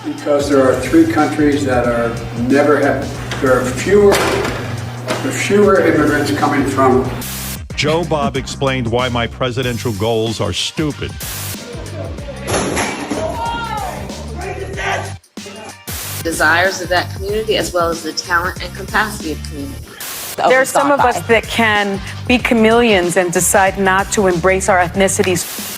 Because there are three countries that there are fewer immigrants coming from. Jobob explained why my presidential goals are stupid. Desires of that community as well as the talent and capacity of community. There are some of us that can be chameleons and decide not to embrace our ethnicities.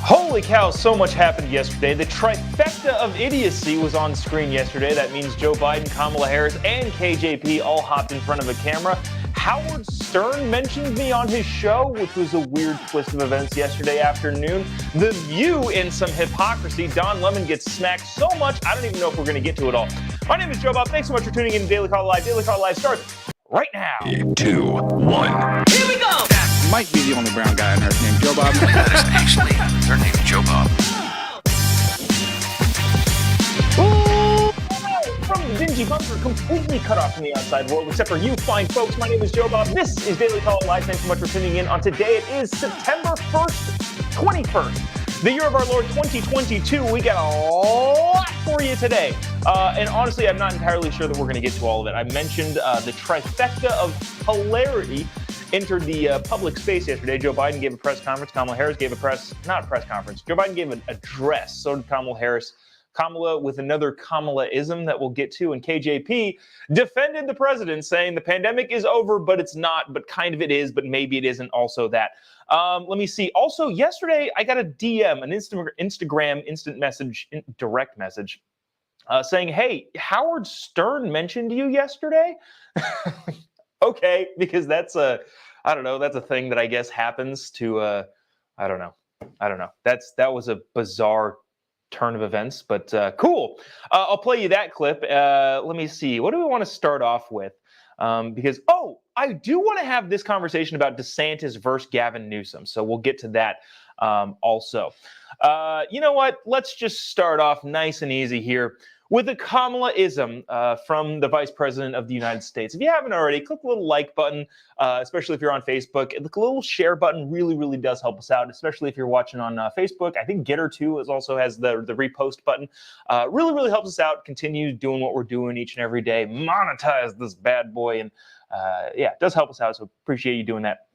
Holy cow, so much happened yesterday. The trifecta of idiocy was on screen yesterday. That means Joe Biden, Kamala Harris, and KJP all hopped in front of a camera. Howard Stern mentioned me on his show, which was a weird twist of events yesterday afternoon. The View in some hypocrisy. Don Lemon gets smacked so much, I don't even know if we're going to get to it all. My name is Jobob. Thanks so much for tuning in to Daily Call Live. Daily Call Live starts right now. 2, 1. Here we go! Might be the only brown guy on earth named Jobob. That is actually their name, Jobob. From the dingy bunker, completely cut off from the outside world, except for you fine folks. My name is Jobob. This is Daily Call Live. Thanks so much for tuning in. On today, it is September 1st, 21st, the year of our Lord 2022. We got a lot for you today. And honestly, I'm not entirely sure that we're going to get to all of it. I mentioned the trifecta of hilarity entered the public space yesterday. Joe Biden gave a press conference. Kamala Harris gave not a press conference. Joe Biden gave an address. So did Kamala Harris. Kamala with another Kamala-ism that we'll get to. And KJP defended the president, saying the pandemic is over, but it's not, but kind of it is, but maybe it isn't also that. Let me see. Also, yesterday, I got a DM, an Instagram instant message, direct message, saying, hey, Howard Stern mentioned you yesterday? Okay, because that's I don't know, that's a thing that I guess happens to, I don't know. That was a bizarre turn of events, but cool. I'll play you that clip. Let me see. What do we want to start off with? Because, I do want to have this conversation about DeSantis versus Gavin Newsom. So we'll get to that also. You know what? Let's just start off nice and easy here with a Kamala-ism from the Vice President of the United States. If you haven't already, click the little like button, especially if you're on Facebook. The little share button really, really does help us out, especially if you're watching on Facebook. I think Getter too also has the repost button. Really, really helps us out. Continue doing what we're doing each and every day. Monetize this bad boy. And it does help us out, so appreciate you doing that.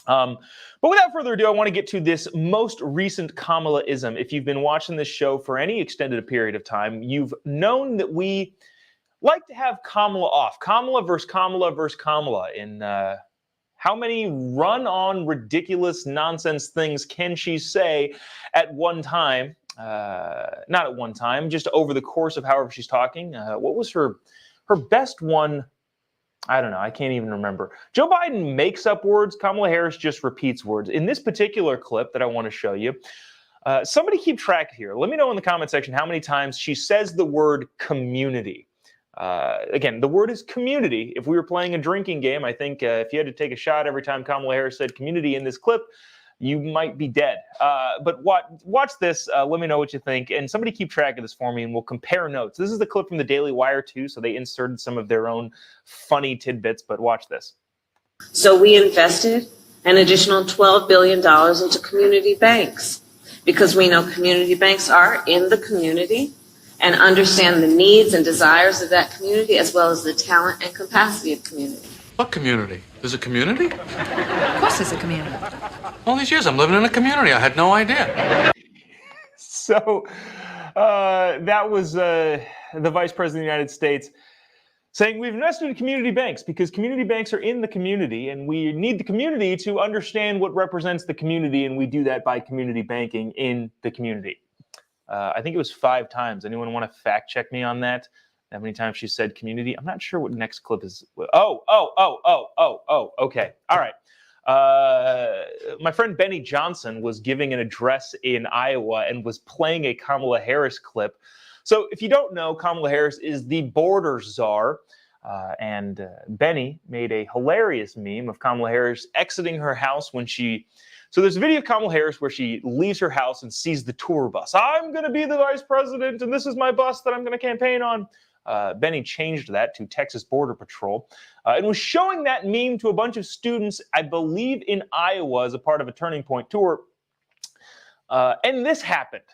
But without further ado, I want to get to this most recent Kamala-ism. If you've been watching this show for any extended period of time, you've known that we like to have Kamala off. Kamala versus Kamala versus Kamala. In how many run-on ridiculous nonsense things can she say at one time? Not at one time, just over the course of however she's talking. What was her best one? I don't know. I can't even remember. Joe Biden makes up words. Kamala Harris just repeats words. In this particular clip that I want to show you, somebody keep track here. Let me know in the comment section how many times she says the word community. Again, the word is community. If we were playing a drinking game, I think if you had to take a shot every time Kamala Harris said community in this clip, you might be dead. But watch this. Let me know what you think. And somebody keep track of this for me, and we'll compare notes. This is the clip from the Daily Wire, too, so they inserted some of their own funny tidbits. But watch this. So we invested an additional $12 billion into community banks because we know community banks are in the community and understand the needs and desires of that community as well as the talent and capacity of community. What community? There's a community? Of course there's a community. All these years I'm living in a community. I had no idea. So that was the Vice President of the United States saying we've invested in community banks because community banks are in the community and we need the community to understand what represents the community, and we do that by community banking in the community. I think it was 5 times. Anyone want to fact check me on that? How many times she said community? I'm not sure what next clip is. Okay. All right. My friend Benny Johnson was giving an address in Iowa and was playing a Kamala Harris clip. So if you don't know, Kamala Harris is the border czar. And Benny made a hilarious meme of Kamala Harris exiting her house when she... So there's a video of Kamala Harris where she leaves her house and sees the tour bus. I'm going to be the vice president, and this is my bus that I'm going to campaign on. Benny changed that to Texas Border Patrol and was showing that meme to a bunch of students, I believe in Iowa, as a part of a Turning Point tour. And this happened.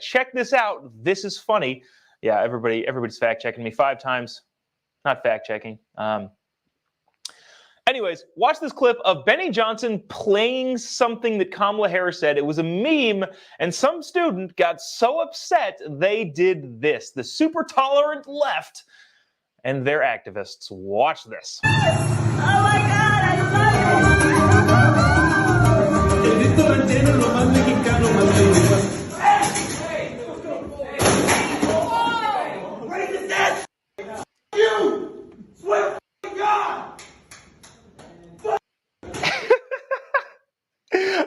Check this out. This is funny. Yeah, everybody's fact-checking me 5 times. Not fact-checking. Anyways, watch this clip of Benny Johnson playing something that Kamala Harris said. It was a meme, and some student got so upset they did this. The super tolerant left and their activists. Watch this. Oh my God, I love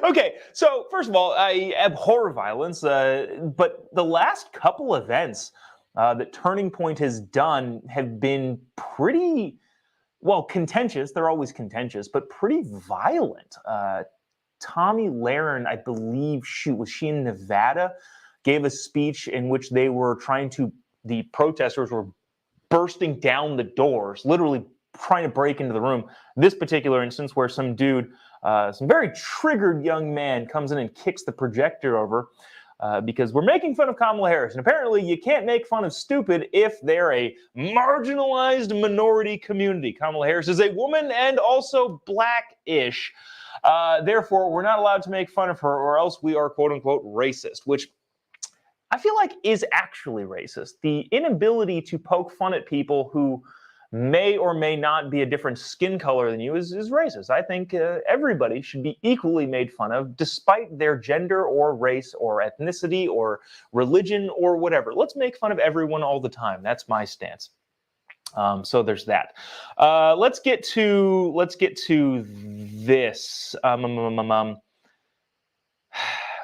Okay, so first of all, I abhor violence, but the last couple events that Turning Point has done have been pretty, well, contentious. They're always contentious, but pretty violent. Tommy Lahren, I believe, was she in Nevada, gave a speech in which they were the protesters were bursting down the doors, literally trying to break into the room. This particular instance where some dude, some very triggered young man comes in and kicks the projector over because we're making fun of Kamala Harris. And apparently you can't make fun of stupid if they're a marginalized minority community. Kamala Harris is a woman and also black-ish. Therefore, we're not allowed to make fun of her or else we are quote-unquote racist, which I feel like is actually racist. The inability to poke fun at people who may or may not be a different skin color than you is racist. I think everybody should be equally made fun of despite their gender or race or ethnicity or religion or whatever. Let's make fun of everyone all the time. That's my stance. So there's that. Let's get to this.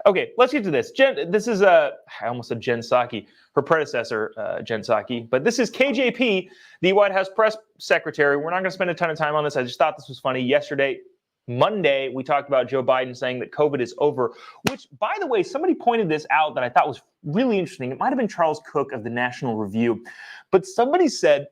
Okay, let's get to this. This is I almost said Jen Psaki, her predecessor, Jen Psaki, but this is KJP, the White House press secretary. We're not going to spend a ton of time on this. I just thought this was funny. Yesterday, Monday, we talked about Joe Biden saying that COVID is over, which, by the way, somebody pointed this out that I thought was really interesting. It might have been Charles Cook of the National Review, but somebody said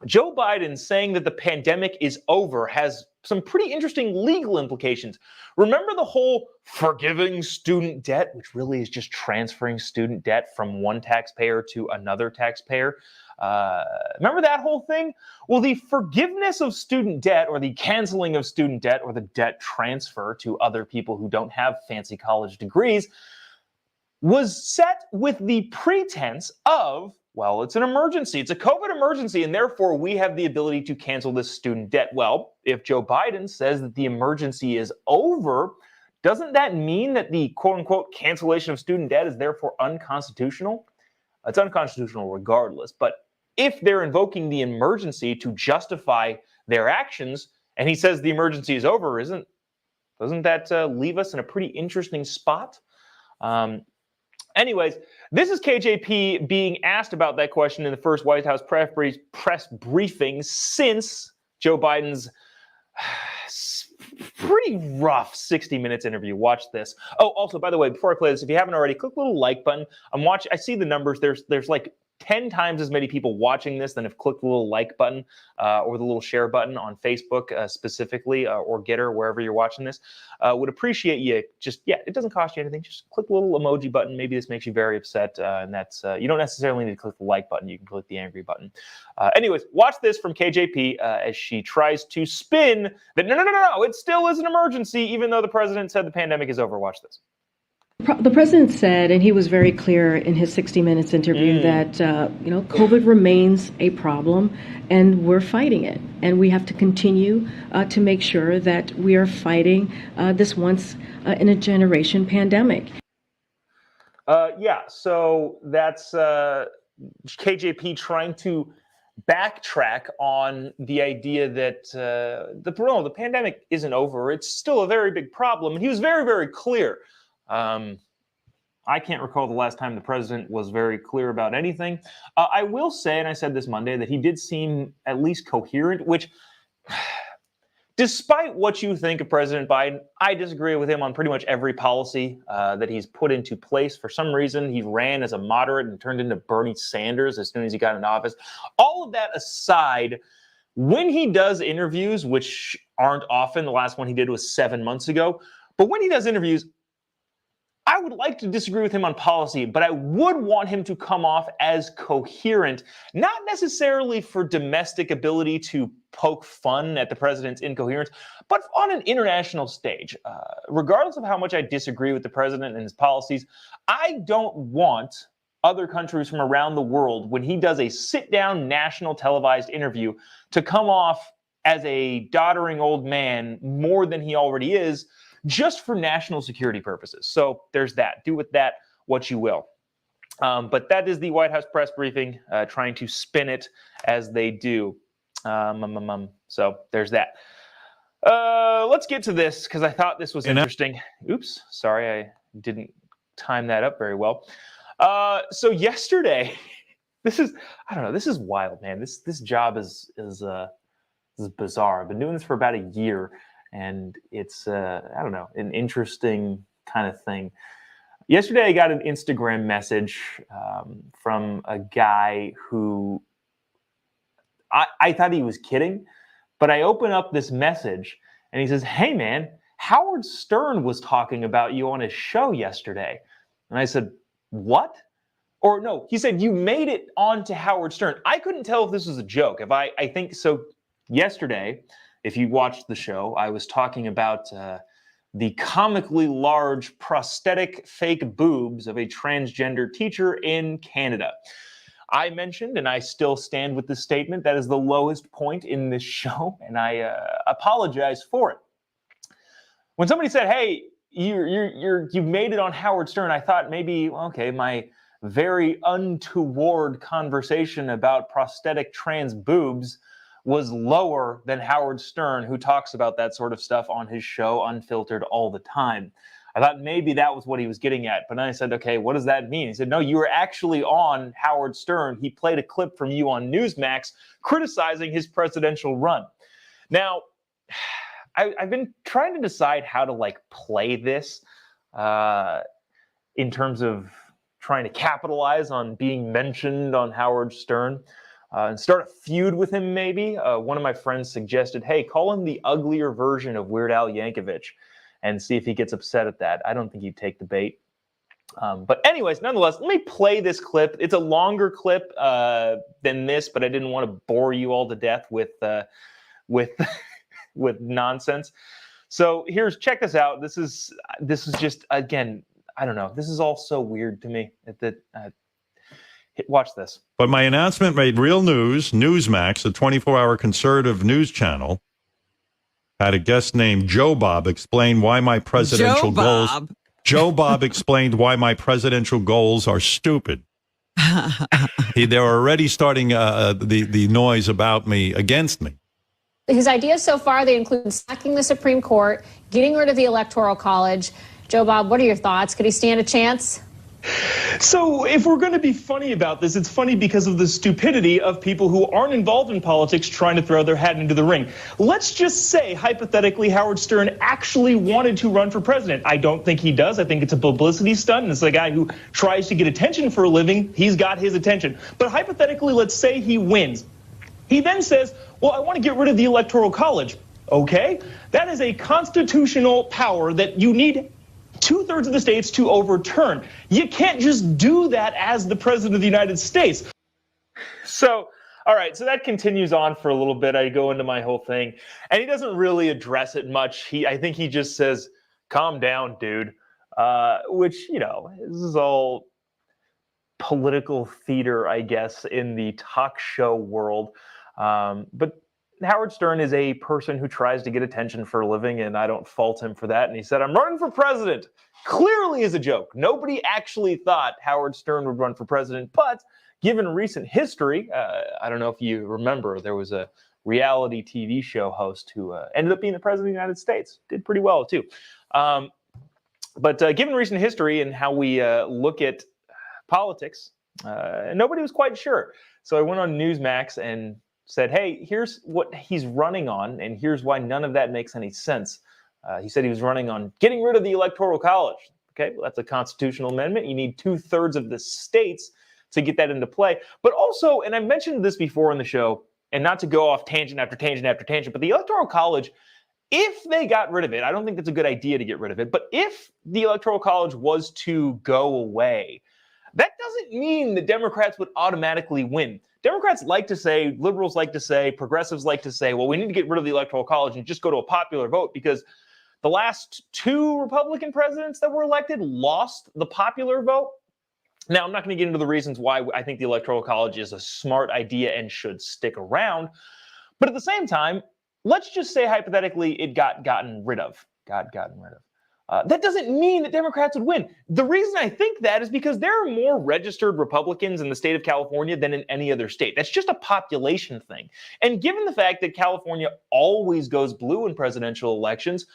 Joe Biden saying that the pandemic is over has some pretty interesting legal implications. Remember the whole forgiving student debt, which really is just transferring student debt from one taxpayer to another taxpayer? Remember that whole thing? Well, the forgiveness of student debt or the canceling of student debt or the debt transfer to other people who don't have fancy college degrees was set with the pretense of, well, it's an emergency. It's a COVID emergency, and therefore we have the ability to cancel this student debt. Well, if Joe Biden says that the emergency is over, doesn't that mean that the quote-unquote cancellation of student debt is therefore unconstitutional? It's unconstitutional regardless, but if they're invoking the emergency to justify their actions, and he says the emergency is over, doesn't that leave us in a pretty interesting spot? Anyways, this is KJP being asked about that question in the first White House press briefing since Joe Biden's pretty rough 60 Minutes interview. Watch this. Oh, also, by the way, before I play this, if you haven't already, click the little like button. I see the numbers. There's like 10 times as many people watching this than have clicked the little like button or the little share button on Facebook specifically or Getter, wherever you're watching this. Would appreciate you it doesn't cost you anything. Just click the little emoji button. Maybe this makes you very upset. And that's, you don't necessarily need to click the like button. You can click the angry button. Anyways, watch this from KJP as she tries to spin that no, it still is an emergency, even though the president said the pandemic is over. Watch this. The president said, and he was very clear in his 60 Minutes interview, that COVID remains a problem, and we're fighting it, and we have to continue to make sure that we are fighting this once in a generation pandemic. So that's KJP trying to backtrack on the idea that the pandemic isn't over. It's still a very big problem, and he was very, very clear. I can't recall the last time the president was very clear about anything. I will say, and I said this Monday, that he did seem at least coherent, which, despite what you think of President Biden, I disagree with him on pretty much every policy that he's put into place. For some reason, he ran as a moderate and turned into Bernie Sanders as soon as he got in office. All of that aside, when he does interviews, which aren't often, the last one he did was 7 months ago, but when he does interviews, I would like to disagree with him on policy, but I would want him to come off as coherent, not necessarily for domestic ability to poke fun at the president's incoherence, but on an international stage. Regardless of how much I disagree with the president and his policies, I don't want other countries from around the world, when he does a sit-down national televised interview, to come off as a doddering old man more than he already is, just for national security purposes. So there's that. Do with that what you will. But that is the White House press briefing, trying to spin it as they do. So there's that. Let's get to this, because I thought this was interesting. Oops, sorry, I didn't time that up very well. So yesterday, this is wild, man. This job is bizarre. I've been doing this for about a year, and it's an interesting kind of thing. Yesterday, I got an Instagram message from a guy who I thought he was kidding, but I open up this message, and he says, "Hey, man, Howard Stern was talking about you on his show yesterday." And I said, "What?" Or no, he said, "You made it onto Howard Stern." I couldn't tell if this was a joke. I think so. Yesterday, if you watched the show, I was talking about the comically large prosthetic fake boobs of a transgender teacher in Canada. I mentioned, and I still stand with this statement, that is the lowest point in this show, and I apologize for it. When somebody said, "Hey, you made it on Howard Stern," I thought maybe, okay, my very untoward conversation about prosthetic trans boobs was lower than Howard Stern, who talks about that sort of stuff on his show, unfiltered, all the time. I thought maybe that was what he was getting at. But then I said, okay, what does that mean? He said, no, you were actually on Howard Stern. He played a clip from you on Newsmax criticizing his presidential run. Now, I've been trying to decide how to play this in terms of trying to capitalize on being mentioned on Howard Stern and start a feud with him maybe. One of my friends suggested, hey, call him the uglier version of Weird Al Yankovic and see if he gets upset at that. I don't think he'd take the bait. But anyways, nonetheless, let me play this clip. It's a longer clip than this, but I didn't want to bore you all to death with with nonsense. So check this out. This is just, again, I don't know. This is all so weird to me. Watch this. But my announcement made real news. Newsmax, a 24-hour conservative news channel, had a guest named Jobob explain why my presidential goals. Jobob explained why my presidential goals are stupid. They're already starting the noise about me against me. His ideas so far, they include sacking the Supreme Court, getting rid of the Electoral College. Jobob, what are your thoughts? Could he stand a chance? So if we're going to be funny about this, it's funny because of the stupidity of people who aren't involved in politics trying to throw their hat into the ring. Let's just say, hypothetically, Howard Stern actually wanted to run for president. I don't think he does. I think it's a publicity stunt, and it's a guy who tries to get attention for a living. He's got his attention. But hypothetically, let's say he wins. He then says, well, I want to get rid of the Electoral College. Okay, that is a constitutional power that you need 2/3 of the states to overturn. You can't just do that as the president of the United States. So, all right, so that continues on for a little bit. I go into my whole thing, and he doesn't really address it much. I think he just says, calm down, dude, which, this is all political theater, I guess, in the talk show world. But Howard Stern is a person who tries to get attention for a living, and I don't fault him for that. And he said, I'm running for president. Clearly is a joke. Nobody actually thought Howard Stern would run for president. But given recent history, I don't know if you remember, there was a reality TV show host who ended up being the president of the United States. Did pretty well, too. But given recent history and how we look at politics, nobody was quite sure. So I went on Newsmax and said, hey, here's what he's running on, and here's why none of that makes any sense. He said he was running on getting rid of the Electoral College. Okay, well, that's a constitutional amendment. You need 2/3 of the states to get that into play. But also, and I've mentioned this before in the show, and not to go off tangent after tangent after tangent, but the Electoral College if they got rid of it, I don't think it's a good idea to get rid of it, but if the Electoral College was to go away, that doesn't mean the Democrats would automatically win. Democrats like to say, liberals like to say, progressives like to say, well, we need to get rid of the Electoral College and just go to a popular vote because the last 2 Republican presidents that were elected lost the popular vote. Now, I'm not going to get into the reasons why I think the Electoral College is a smart idea and should stick around. But at the same time, let's just say hypothetically it got gotten rid of. That doesn't mean that Democrats would win. The reason I think that is because there are more registered Republicans in the state of California than in any other state. That's just a population thing. And given the fact that California always goes blue in presidential elections,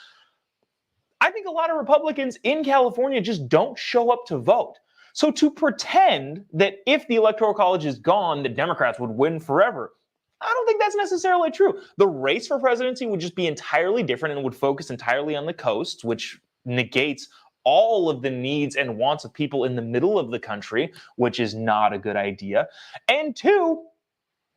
I think a lot of Republicans in California just don't show up to vote. So to pretend that if the Electoral College is gone, the Democrats would win forever, I don't think that's necessarily true. The race for presidency would just be entirely different and would focus entirely on the coasts, which negates all of the needs and wants of people in the middle of the country, which is not a good idea. And 2,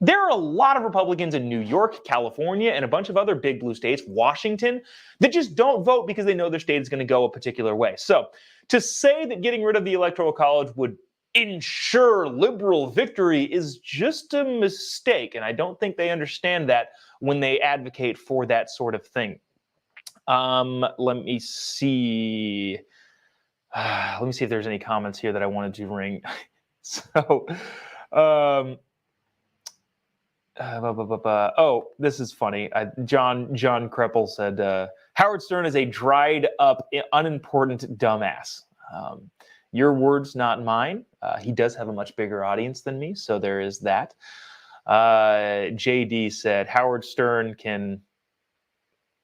there are a lot of Republicans in New York, California, and a bunch of other big blue states, Washington, that just don't vote because they know their state is going to go a particular way. So to say that getting rid of the Electoral College would ensure liberal victory is just a mistake, and I don't think they understand that when they advocate for that sort of thing. Let me see. Let me see if there's any comments here that I wanted to ring. So, oh, this is funny. John Kreppel said, Howard Stern is a dried up, unimportant dumbass. Your words, not mine. He does have a much bigger audience than me, so there is that. JD said, Howard Stern can...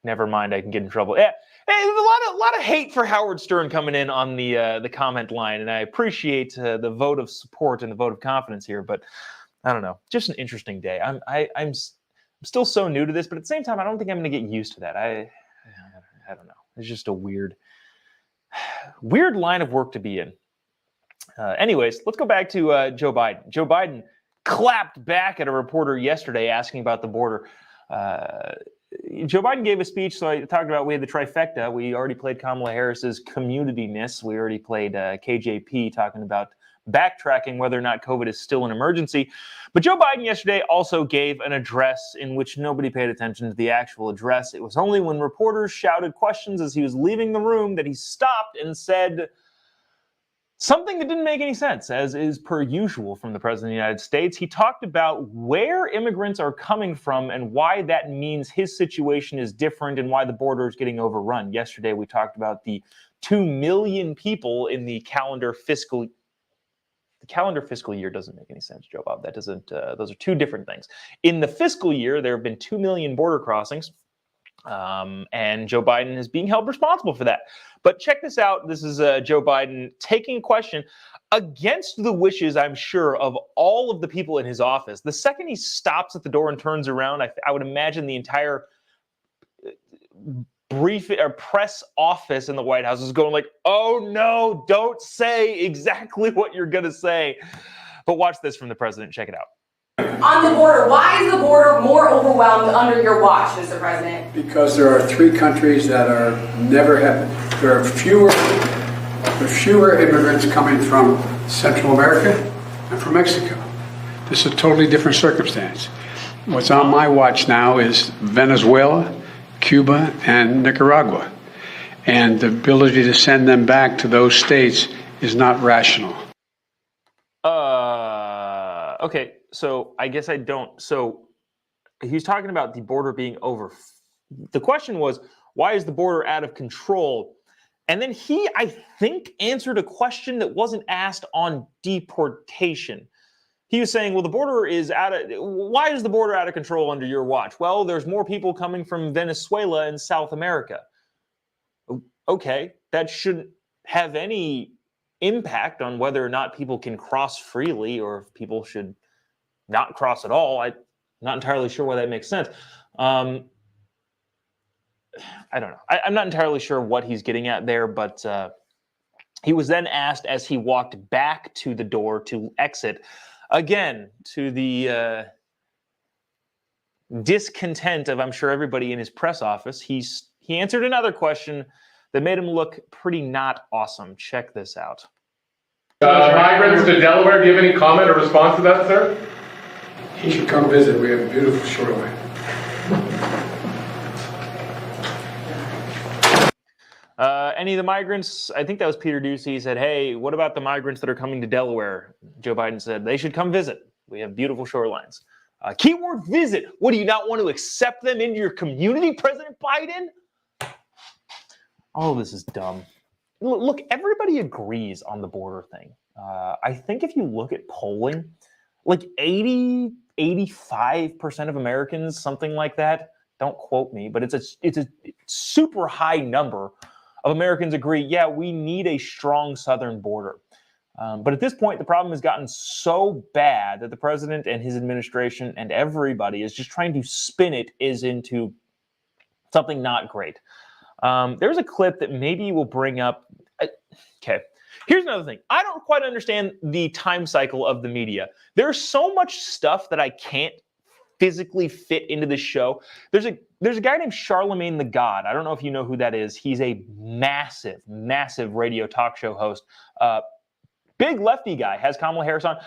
Never mind, I can get in trouble. Yeah, hey, a lot of hate for Howard Stern coming in on the comment line, and I appreciate the vote of support and the vote of confidence here. But I don't know, just an interesting day. I'm still so new to this, but at the same time, I don't think I'm going to get used to that. I don't know. It's just a weird line of work to be in. Anyways, let's go back to Joe Biden. Joe Biden clapped back at a reporter yesterday asking about the border. Joe Biden gave a speech, so I talked about we had the trifecta. We already played Kamala Harris's community-ness. We already played KJP talking about backtracking whether or not COVID is still an emergency. But Joe Biden yesterday also gave an address in which nobody paid attention to the actual address. It was only when reporters shouted questions as he was leaving the room that he stopped and said something that didn't make any sense, as is per usual from the President of the United States. He talked about where immigrants are coming from and why that means his situation is different and why the border is getting overrun. Yesterday, we talked about the 2 million people in the calendar fiscal year doesn't make any sense, Jobob. That doesn't. Those are 2 different things. In the fiscal year, there have been 2 million border crossings. And Joe Biden is being held responsible for that. But check this out. This is Joe Biden taking a question against the wishes, I'm sure, of all of the people in his office. The second he stops at the door and turns around, I would imagine the entire press office in the White House is going like, oh no, don't say exactly what you're going to say. But watch this from the president. Check it out. On the border, why is the border more overwhelmed under your watch, Mr. President? Because there are 3 countries that are there are fewer immigrants coming from Central America and from Mexico. This is a totally different circumstance. What's on my watch now is Venezuela, Cuba, and Nicaragua. And the ability to send them back to those states is not rational. Okay. So I guess I don't. So he's talking about the border being over. The question was, why is the border out of control? And then he, I think, answered a question that wasn't asked on deportation. He was saying, well, the border is why is the border out of control under your watch? Well, there's more people coming from Venezuela and South America. Okay, that shouldn't have any impact on whether or not people can cross freely or if people should not cross at all. I'm not entirely sure why that makes sense. I don't know. I'm not entirely sure what he's getting at there, but he was then asked as he walked back to the door to exit, again, to the discontent of, I'm sure, everybody in his press office, he answered another question that made him look pretty not awesome. Check this out. Migrants to Delaware, do you have any comment or response to that, sir? He should come visit. We have a beautiful shoreline. Any of the migrants, I think that was Peter Doocy, said, hey, what about the migrants that are coming to Delaware? Joe Biden said, they should come visit. We have beautiful shorelines. Keyword visit. What, do you not want to accept them into your community, President Biden? All of this is dumb. Look, everybody agrees on the border thing. I think if you look at polling, like 85% of Americans, something like that, don't quote me, but it's a super high number of Americans agree, yeah, we need a strong southern border. But at this point, the problem has gotten so bad that the president and his administration and everybody is just trying to spin it into something not great. There's a clip that maybe we'll bring up. Okay, here's another thing. I don't quite understand the time cycle of the media. There's so much stuff that I can't physically fit into the show. There's a guy named Charlemagne the God. I don't know if you know who that is. He's a massive radio talk show host. Big lefty guy, has Kamala Harris on.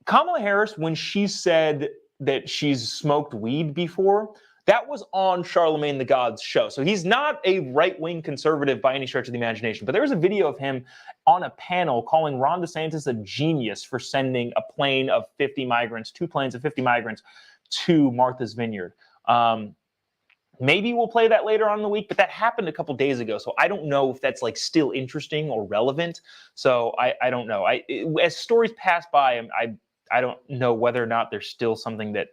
Kamala Harris, when she said that she's smoked weed before, that was on Charlemagne the God's show. So he's not a right-wing conservative by any stretch of the imagination. But there was a video of him on a panel calling Ron DeSantis a genius for sending a plane of 50 migrants, 2 planes of 50 migrants to Martha's Vineyard. Maybe we'll play that later on in the week, but that happened a couple days ago. So I don't know if that's like still interesting or relevant. So I don't know. As stories pass by, I don't know whether or not there's still something that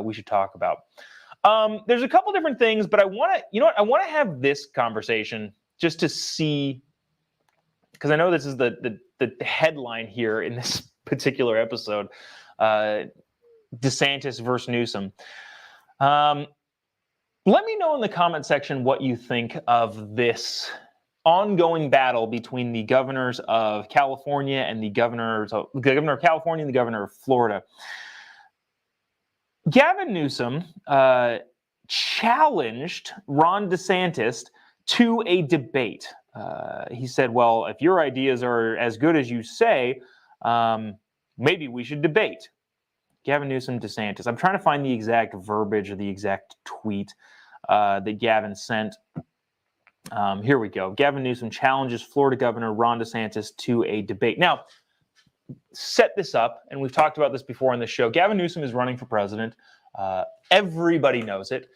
we should talk about. There's a couple different things, but I want to have this conversation just to see, because I know this is the headline here in this particular episode, DeSantis versus Newsom. Let me know in the comment section what you think of this ongoing battle between the governors of California and the governor of California and the governor of Florida. Gavin Newsom challenged Ron DeSantis to a debate. He said, well, if your ideas are as good as you say, maybe we should debate. Gavin Newsom, DeSantis. I'm trying to find the exact verbiage or the exact tweet that Gavin sent. Here we go. Gavin Newsom challenges Florida Governor Ron DeSantis to a debate. Now, set this up, and we've talked about this before on the show. Gavin Newsom is running for president. Everybody knows it.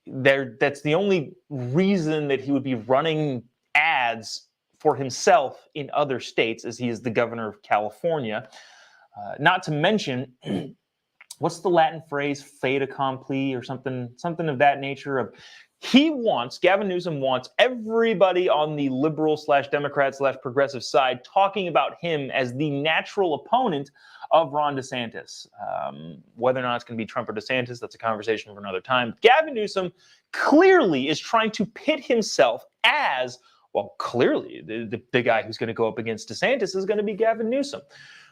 That's the only reason that he would be running ads for himself in other states, as he is the governor of California. Not to mention, what's the Latin phrase, fait accompli, or something of that nature? Gavin Newsom wants everybody on the liberal/Democrat/progressive side talking about him as the natural opponent of Ron DeSantis. Whether or not it's going to be Trump or DeSantis, that's a conversation for another time. Gavin Newsom clearly is trying to pit himself as, well, clearly the guy who's going to go up against DeSantis is going to be Gavin Newsom,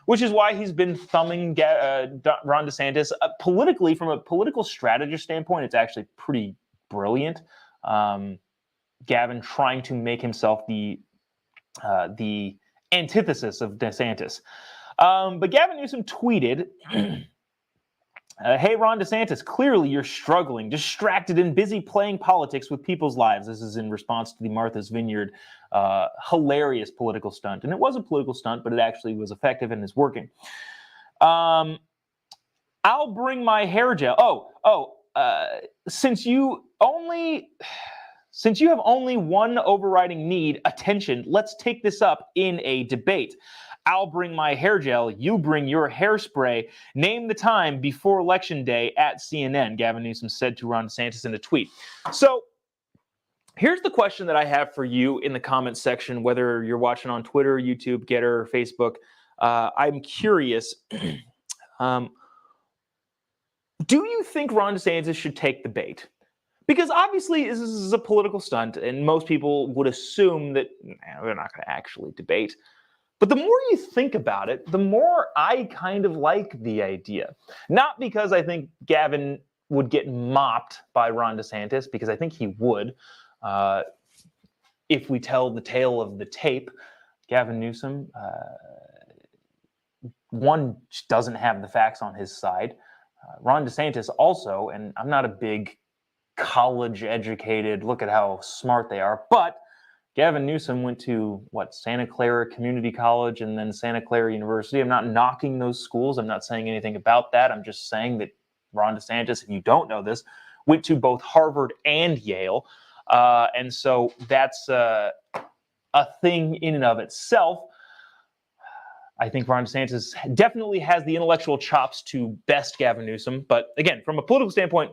which is why he's been thumbing Ron DeSantis. Politically, from a political strategist standpoint, it's actually pretty brilliant. Gavin trying to make himself the antithesis of DeSantis. But Gavin Newsom tweeted, hey, Ron DeSantis, clearly you're struggling, distracted and busy playing politics with people's lives. This is in response to the Martha's Vineyard hilarious political stunt. And it was a political stunt, but it actually was effective and is working. I'll bring my hair gel. Since you have only one overriding need, attention, let's take this up in a debate. I'll bring my hair gel, you bring your hairspray. Name the time before Election Day at CNN, Gavin Newsom said to Ron DeSantis in a tweet. So here's the question that I have for you in the comments section, whether you're watching on Twitter, YouTube, Getter, Facebook. I'm curious. Do you think Ron DeSantis should take the bait? Because obviously this is a political stunt, and most people would assume that they're not going to actually debate. But the more you think about it, the more I kind of like the idea. Not because I think Gavin would get mopped by Ron DeSantis, because I think he would. If we tell the tale of the tape, Gavin Newsom, one, doesn't have the facts on his side. Ron DeSantis also, and I'm not a big college-educated, look at how smart they are, but Gavin Newsom went to, Santa Clara Community College and then Santa Clara University. I'm not knocking those schools. I'm not saying anything about that. I'm just saying that Ron DeSantis, if you don't know this, went to both Harvard and Yale. And so that's a thing in and of itself. I think Ron DeSantis definitely has the intellectual chops to best Gavin Newsom. But again, from a political standpoint,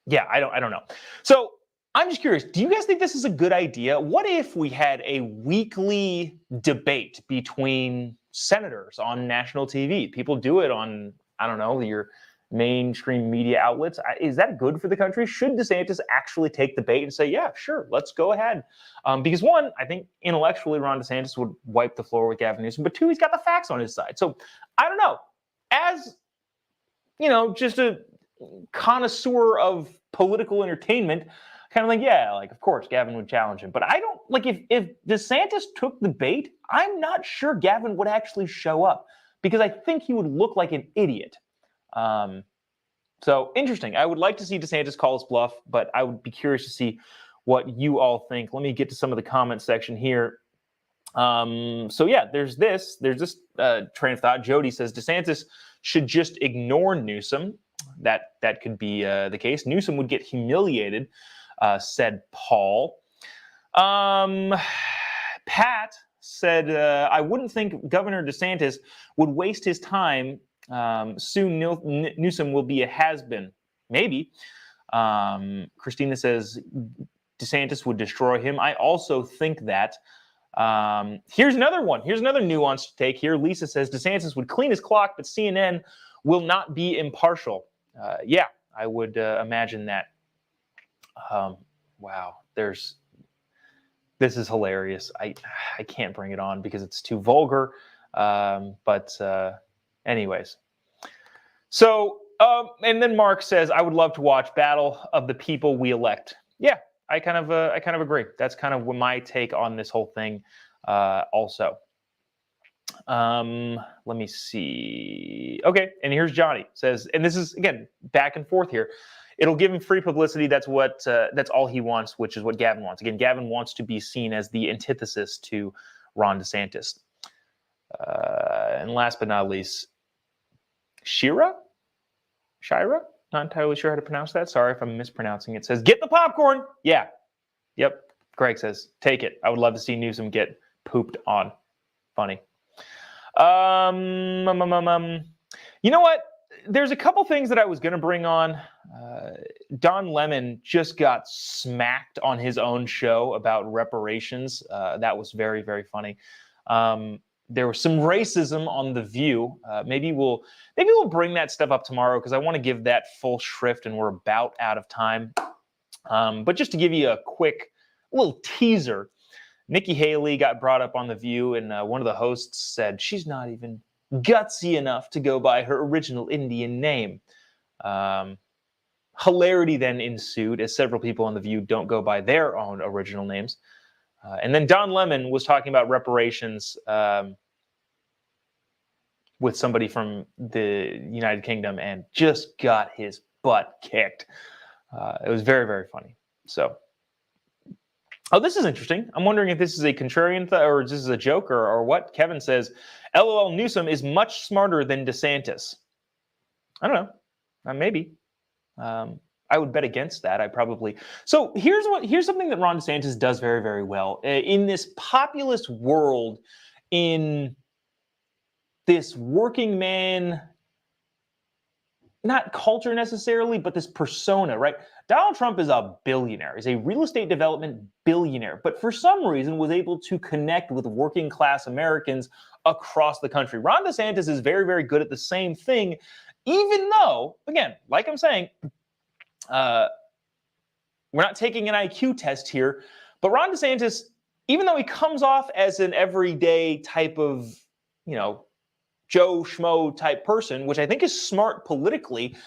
yeah, I don't know. So I'm just curious, do you guys think this is a good idea? What if we had a weekly debate between senators on national TV? People do it on, I don't know, your mainstream media outlets. Is that good for the country? Should DeSantis actually take the bait and say, yeah, sure, let's go ahead? Because one, I think intellectually Ron DeSantis would wipe the floor with Gavin Newsom, but two, he's got the facts on his side. So I don't know. As, just a connoisseur of political entertainment, kind of like, yeah, of course, Gavin would challenge him. But I don't, if DeSantis took the bait, I'm not sure Gavin would actually show up, because I think he would look like an idiot. So interesting. I would like to see DeSantis call his bluff, but I would be curious to see what you all think. Let me get to some of the comment section here. So yeah, there's this train of thought. Jody says DeSantis should just ignore Newsom. That could be the case. Newsom would get humiliated, said Paul. Pat said, I wouldn't think Governor DeSantis would waste his time. Soon Newsom will be a has-been. Maybe. Christina says DeSantis would destroy him. I also think that. Here's another one. Here's another nuanced take here. Lisa says DeSantis would clean his clock, but CNN will not be impartial. Yeah, I would imagine that. Wow, this is hilarious. I can't bring it on because it's too vulgar. Anyways. So, and then Mark says, I would love to watch Battle of the People We Elect. Yeah, I kind of agree. That's kind of my take on this whole thing. Also, let me see. Okay, and here's Johnny says, and this is again back and forth here. It'll give him free publicity. That's all he wants, which is what Gavin wants. Again, Gavin wants to be seen as the antithesis to Ron DeSantis. And last but not least, Shira, not entirely sure how to pronounce that. Sorry if I'm mispronouncing it. Says, get the popcorn. Yeah. Yep. Greg says, take it. I would love to see Newsom get pooped on. Funny. You know what? There's a couple things that I was going to bring on. Don Lemon just got smacked on his own show about reparations. That was very, very funny. There was some racism on The View. Maybe we'll bring that stuff up tomorrow, because I want to give that full shrift, and we're about out of time. But just to give you a quick little teaser, Nikki Haley got brought up on The View, and one of the hosts said she's not even gutsy enough to go by her original Indian name. Hilarity then ensued, as several people on The View don't go by their own original names. And then Don Lemon was talking about reparations with somebody from the United Kingdom and just got his butt kicked. It was very, very funny. So, this is interesting. I'm wondering if this is a contrarian or this is a joke or what. Kevin says, LOL, Newsom is much smarter than DeSantis. I don't know. Maybe. I would bet against that. So here's something that Ron DeSantis does very, very well. In this populist world, in this working man, not culture necessarily, but this persona, right? Donald Trump is a billionaire. He's a real estate development billionaire, but for some reason was able to connect with working class Americans across the country. Ron DeSantis is very, very good at the same thing, even though, again, like I'm saying, we're not taking an IQ test here, but Ron DeSantis, even though he comes off as an everyday type of, Joe Schmo type person, which I think is smart politically,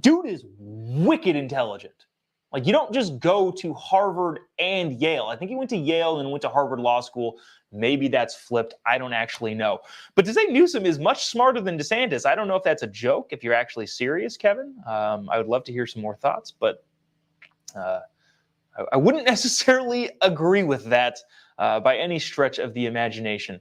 Dude is wicked intelligent. Like, you don't just go to Harvard and Yale. I think he went to Yale and went to Harvard Law School. Maybe that's flipped. I don't actually know. But to say Newsom is much smarter than DeSantis, I don't know if that's a joke, if you're actually serious, Kevin. I would love to hear some more thoughts, but I wouldn't necessarily agree with that by any stretch of the imagination.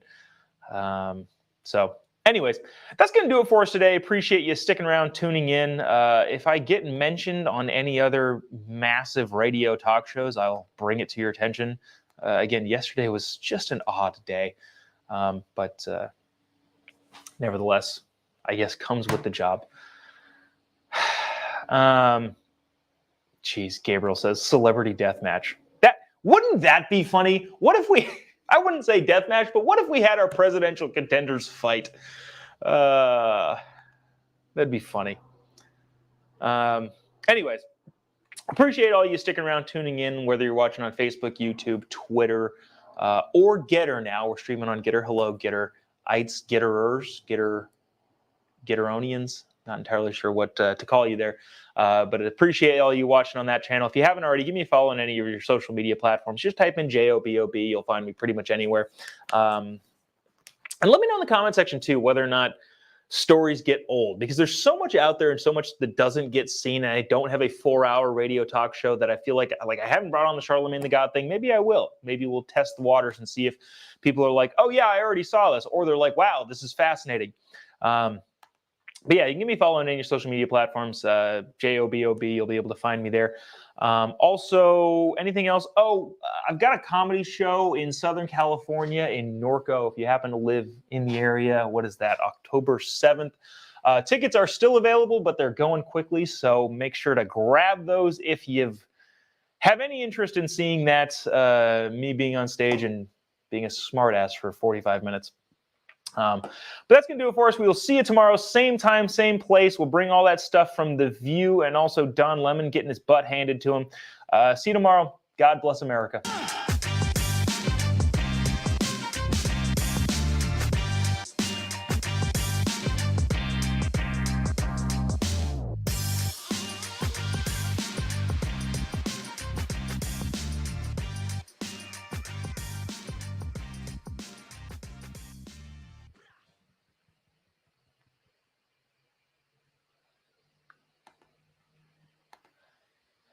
So anyways, that's going to do it for us today. Appreciate you sticking around, tuning in. If I get mentioned on any other massive radio talk shows, I'll bring it to your attention. Again, yesterday was just an odd day, but nevertheless, I guess comes with the job. Geez, Gabriel says celebrity death match. Wouldn't that be funny? What if we, I wouldn't say death match, but what if we had our presidential contenders fight? That'd be funny. Anyways, appreciate all you sticking around, tuning in, whether you're watching on Facebook, YouTube, Twitter, or Getter now. We're streaming on Getter. Hello, Getterites, Getteronians. Not entirely sure what to call you there. But I appreciate all you watching on that channel. If you haven't already, give me a follow on any of your social media platforms. Just type in Jobob. You'll find me pretty much anywhere. And let me know in the comment section, too, whether or not stories get old, because there's so much out there and so much that doesn't get seen. And I don't have a 4-hour radio talk show that I feel like I haven't brought on the Charlemagne the God thing. Maybe I will. Maybe we'll test the waters and see if people are like, oh, yeah, I already saw this. Or they're like, wow, this is fascinating. But yeah, you can give me a follow on any of your social media platforms, Jobob, you'll be able to find me there. Also, anything else? Oh, I've got a comedy show in Southern California in Norco. If you happen to live in the area, what is that? October 7th. Tickets are still available, but they're going quickly, so make sure to grab those if you have any interest in seeing that, me being on stage and being a smartass for 45 minutes. But that's going to do it for us. We will see you tomorrow, same time, same place. We'll bring all that stuff from The View and also Don Lemon getting his butt handed to him. See you tomorrow. God bless America.